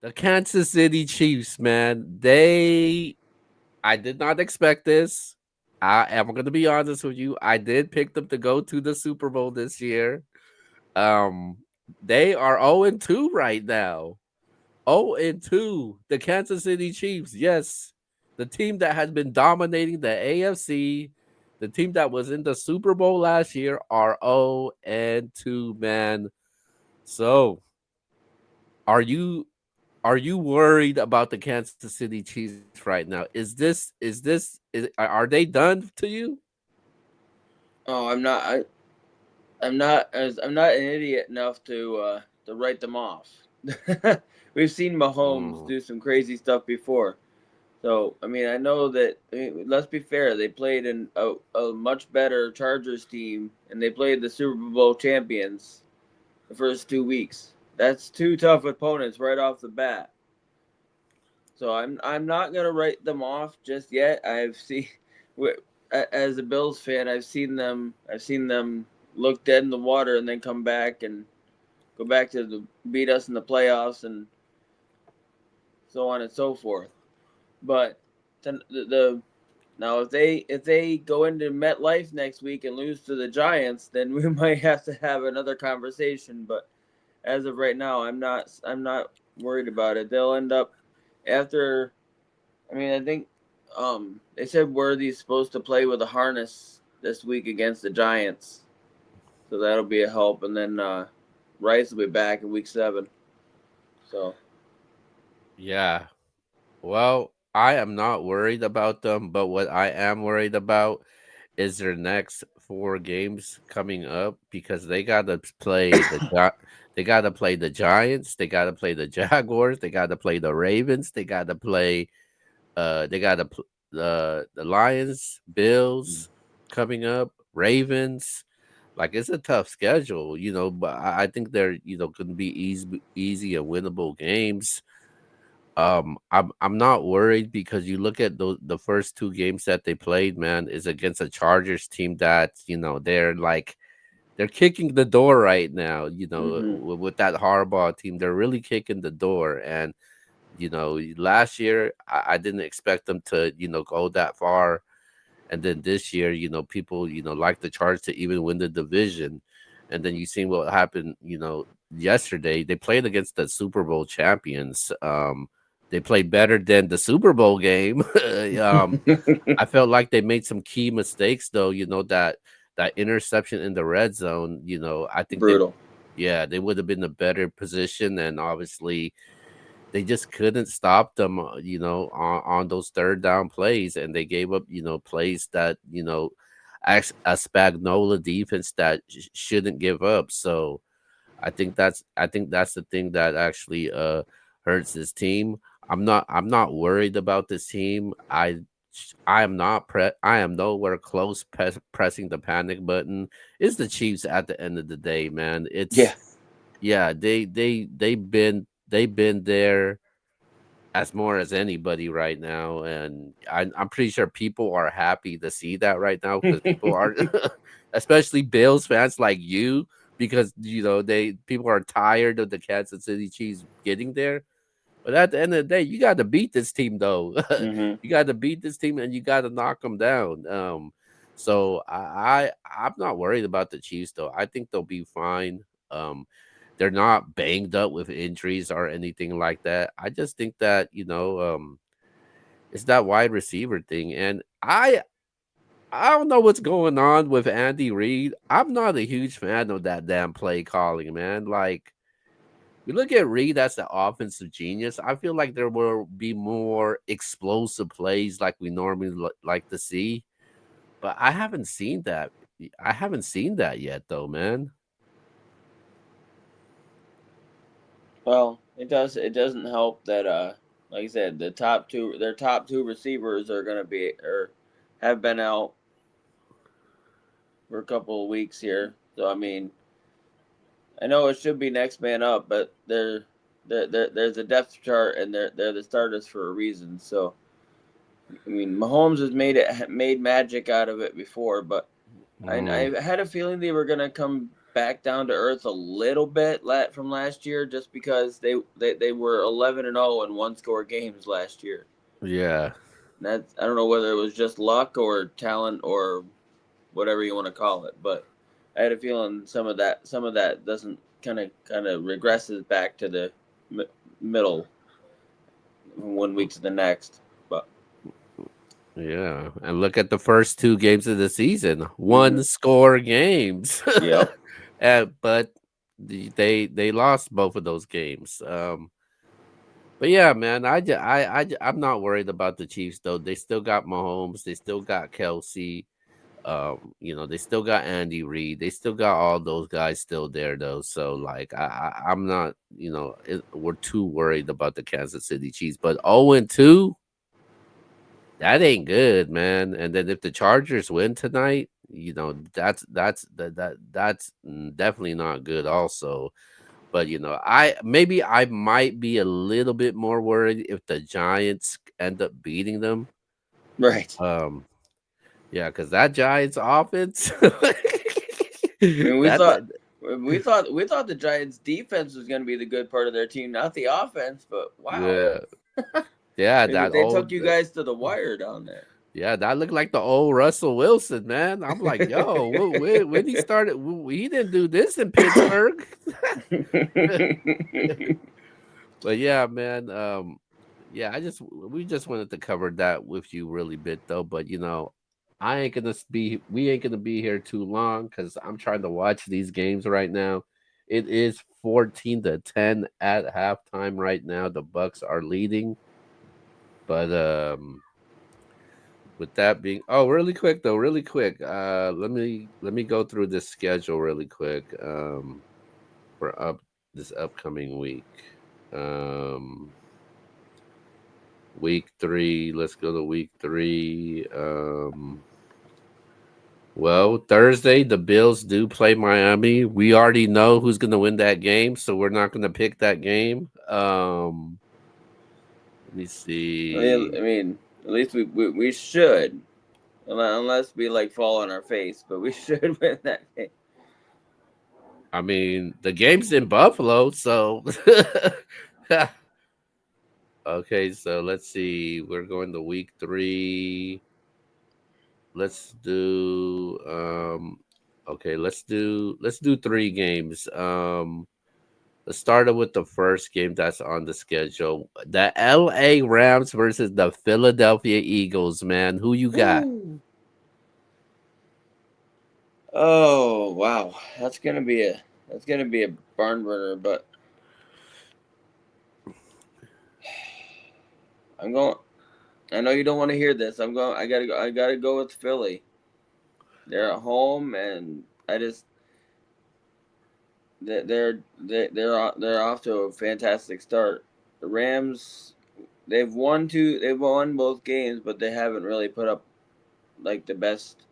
The Kansas City Chiefs, man. I did not expect this. I am going to be honest with you. I did pick them to go to the Super Bowl this year. Um, they are 0-2 right now. 0-2. The Kansas City Chiefs. Yes. The team that has been dominating the AFC, the team that was in the Super Bowl last year are 0-2, man. So, are you are you worried about the Kansas City Chiefs right now? Are they done to you? Oh, I'm not. I'm not an idiot enough to write them off. We've seen Mahomes Mm, do some crazy stuff before. So I mean, I know that. I mean, let's be fair. They played in a much better Chargers team, and they played the Super Bowl champions the first 2 weeks. That's two tough opponents right off the bat. So I'm not gonna write them off just yet. As a Bills fan, I've seen them look dead in the water and then come back and go back to beat us in the playoffs and so on and so forth. But the now if they go into MetLife next week and lose to the Giants, then we might have to have another conversation. But as of right now, I'm not worried about it. They'll end up after. I mean, I think they said Worthy's supposed to play with a harness this week against the Giants, so that'll be a help. And then Rice will be back in week 7. So yeah. Well, I am not worried about them, but what I am worried about is their next 4 games coming up because they gotta play the Giants, they gotta play the Jaguars, they gotta play the Ravens, they gotta the Lions, Bills coming up, Ravens. Like it's a tough schedule, but I think they're gonna be easy and winnable games. I'm not worried because you look at the first 2 games that they played, man, is against a Chargers team that they're kicking the door right now. mm-hmm. With that Harbaugh team, they're really kicking the door. And last year I didn't expect them to go that far, and then this year, people like the Chargers to even win the division, and then you seen what happened. Yesterday they played against the Super Bowl champions. They played better than the Super Bowl game. I felt like they made some key mistakes though. That interception in the red zone. I think Brutal. yeah, they would have been a better position, and obviously they just couldn't stop them, on those third down plays, and they gave up, plays that a Spagnola defense that shouldn't give up. So I think that's the thing that actually hurts this team. I'm not worried about this team. I am nowhere close pressing the panic button. It's the Chiefs at the end of the day, man. Yeah. Yeah, they've been there as more as anybody right now, and I'm pretty sure people are happy to see that right now because people are, especially Bills fans like you, because they people are tired of the Kansas City Chiefs getting there. But at the end of the day, you got to beat this team, though. Mm-hmm. You got to beat this team, and you got to knock them down. So I'm not worried about the Chiefs, though. I think they'll be fine. Um, they're not banged up with injuries or anything like that. I just think that it's that wide receiver thing, and I don't know what's going on with Andy Reid. I'm not a huge fan of that damn play calling, man. Like we look at Reed as the offensive genius. I feel like there will be more explosive plays like we normally like to see, but I haven't seen that. I haven't seen that yet, though, man. Well, it does. It doesn't help that like I said, their top two receivers are gonna be or have been out for a couple of weeks here. So I mean, I know it should be next man up, but there's a depth chart and they're the starters for a reason. So I mean, Mahomes has made magic out of it before, but Mm, I had a feeling they were gonna come back down to earth a little bit from last year, just because they were 11-0 in one score games last year. Yeah. That's, I don't know whether it was just luck or talent or whatever you want to call it, but I had a feeling some of that doesn't kind of regresses back to the middle from one week to the next. But Yeah. And look at the first two games of the season. mm-hmm. One score games. Yep. But they lost both of those games. But yeah, man, I'm not worried about the Chiefs though. They still got Mahomes, they still got Kelsey. They still got Andy Reid. They still got all those guys still there though. So like, I'm not, we're too worried about the Kansas City Chiefs. But 0-2, that ain't good, man. And then if the Chargers win tonight, that's definitely not good. Also, but I might be a little bit more worried if the Giants end up beating them. Right. Um, Yeah, because that Giants offense, I mean, we that, thought that the Giants' defense was going to be the good part of their team, not the offense. But wow, yeah, yeah, they, that they took old, you guys to the wire down there. yeah, that looked like the old Russell Wilson, man. I'm like, yo, when he started, he didn't do this in Pittsburgh. But yeah, man, yeah, we just wanted to cover that with you really bit though. But we ain't gonna be here too long because I'm trying to watch these games right now. It is 14-10 at halftime right now. The Bucks are leading, but with that being, oh, really quick though, really quick. Let me go through this schedule really quick. For this upcoming week. Um, week 3. Let's go to week 3. Well, Thursday the Bills do play Miami. We already know who's going to win that game, so we're not going to pick that game. Let me see. I mean, at least we should, unless we like fall on our face, but we should win that game. I mean, the game's in Buffalo, so okay. So let's see. We're going to week 3. Let's do okay. Let's do 3 games. Let's start with the first game that's on the schedule. The LA Rams versus the Philadelphia Eagles, man. Who you got? Woo. Oh wow, that's gonna be a barn burner, but I'm going. I know you don't want to hear this. I'm going. I gotta go. I gotta go with Philly. They're at home, and I just they're off to a fantastic start. The Rams, they've won both games, but they haven't really put up like the best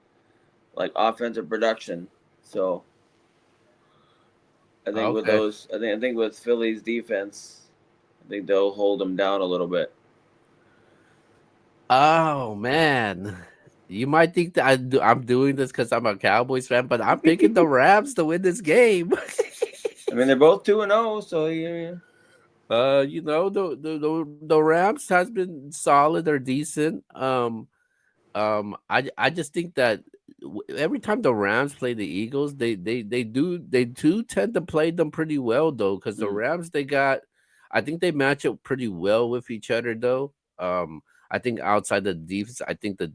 like offensive production. So I think with Okay. those, I think with Philly's defense, I think they'll hold them down a little bit. Oh man. You might think that I'm doing this because I'm a Cowboys fan, but I'm picking the Rams to win this game. I mean, they're both 2-0, so yeah. The Rams has been solid or decent. I just think that every time the Rams play the Eagles, they do tend to play them pretty well though, because the Mm. Rams I think they match up pretty well with each other though. I think outside the defense, I think the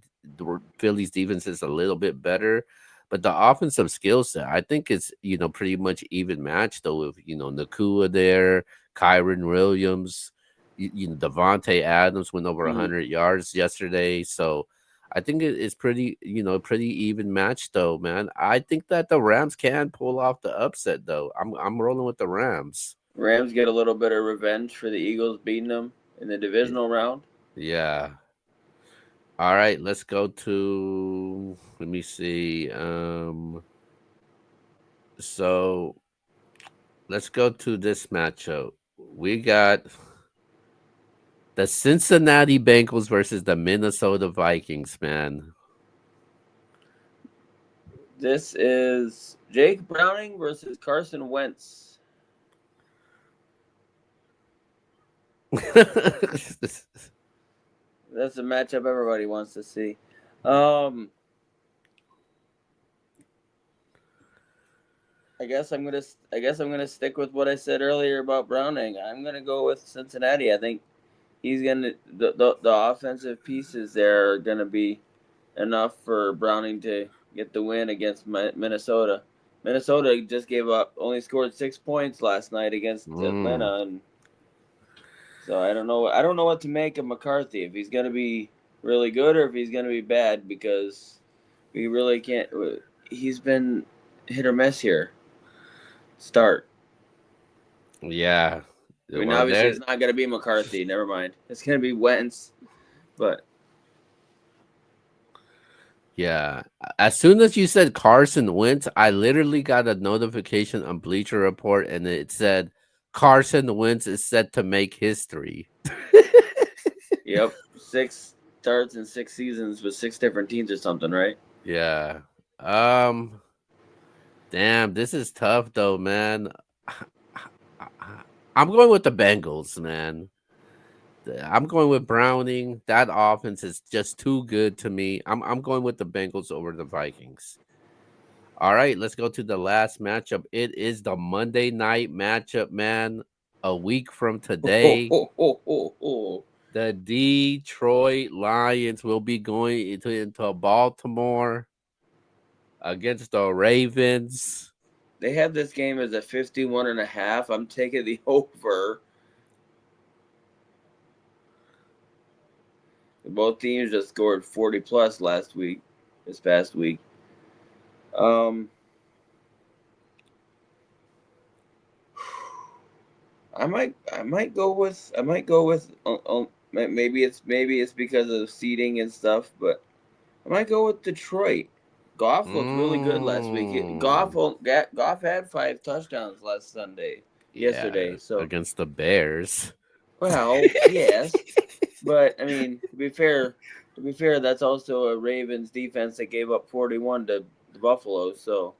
Phillies defense is a little bit better, but the offensive skill set, I think it's pretty much even matched though with Nakua there, Kyron Williams, Devontae Adams went over Mm. 100 yards yesterday, so. I think it's pretty even match though, man. I think that the Rams can pull off the upset though. I'm rolling with the Rams. Rams get a little bit of revenge for the Eagles beating them in the Y- divisional round. Yeah. All right, let's go to let me see. So let's go to this matchup. We got the Cincinnati Bengals versus the Minnesota Vikings, man. This is Jake Browning versus Carson Wentz. That's a matchup everybody wants to see. Um, I guess I'm gonna stick with what I said earlier about Browning. I'm gonna go with Cincinnati. I think he's gonna the offensive pieces there are gonna be enough for Browning to get the win against Minnesota. Minnesota just gave up, only scored 6 points last night against Mm. Atlanta, and so I don't know. I don't know what to make of McCarthy. If he's gonna be really good or if he's gonna be bad, because we really can't. He's been hit or miss here. Start. Yeah. I mean, Well, obviously there. it's not gonna be McCarthy. Never mind. It's gonna be Wentz, but Yeah. As soon as you said Carson Wentz, I literally got a notification on Bleacher Report, and it said Carson Wentz is set to make history. yep, 6 starts in 6 seasons with 6 different teams or something, right? Yeah. Um. Damn, this is tough though, man. I'm going with the Bengals, man. I'm going with Browning. That offense is just too good to me. I'm going with the Bengals over the Vikings. All right, let's go to the last matchup. It is the Monday night matchup, man. A week from today, the Detroit Lions will be going into Baltimore against the Ravens. They have this game as a 51.5. I'm taking the over. Both teams just scored 40 plus last week, this past week. Um, I might go with maybe it's because of seating and stuff, but I might go with Detroit. Goff looked really good last week. Mm, Goff had 5 touchdowns last Sunday, yeah, yesterday. So against the Bears. well, yes, but I mean to be fair, that's also a Ravens defense that gave up 41 to the Buffalo. So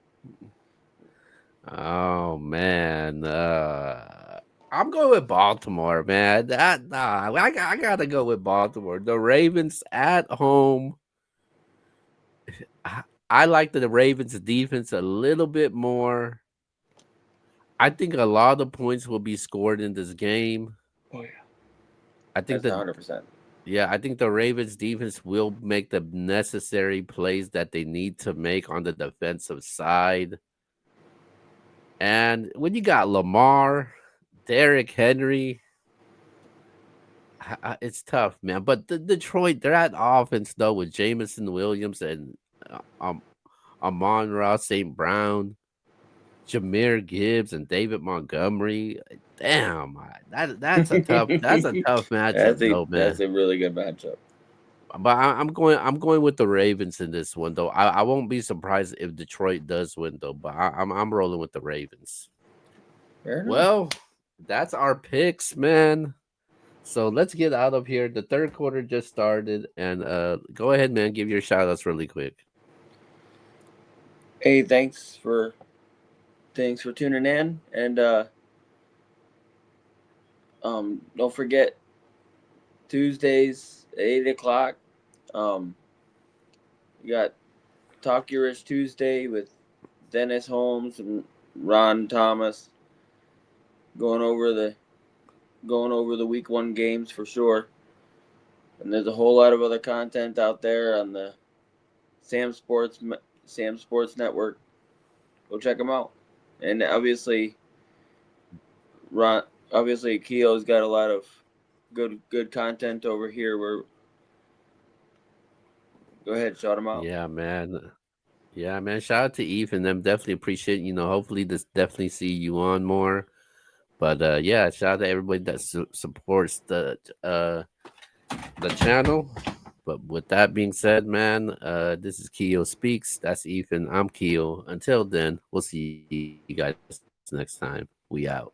Oh man, I'm going with Baltimore, man. I gotta go with Baltimore. The Ravens at home. I like the Ravens defense a little bit more. I think a lot of points will be scored in this game. oh yeah, I think that's that 100%. Yeah, I think the Ravens defense will make the necessary plays that they need to make on the defensive side. And when you got Lamar, Derrick Henry, it's tough, man. But Detroit, they're at offense though with Jamison Williams and Amon-Ra St. Brown, Jameer Gibbs, and David Montgomery. Damn, that's a tough matchup though, That's man. a really good matchup. But I'm going with the Ravens in this one though. I won't be surprised if Detroit does win though. But I'm rolling with the Ravens. Fair enough. Well, that's our picks, man. So let's get out of here. The third quarter just started, and go ahead, man. Give your shout outs really quick. Hey, thanks for tuning in, and don't forget Tuesdays 8 o'clock. Um, you got Talk Your Rich Tuesday with Dennis Holmes and Ron Thomas going over the week one games for sure. And there's a whole lot of other content out there on the Sam Sports Sam Sports Network. Go check them out. And Ron, obviously Keo's got a lot of good content over here. Where go ahead, shout them out. Yeah, man. Yeah, man. Shout out to Eve and them. Definitely appreciate. Hopefully this definitely see you on more. But yeah, shout out to everybody that supports the channel. But with that being said, man, this is Keo Speaks. That's Ethan. I'm Keo. Until then, we'll see you guys next time. We out.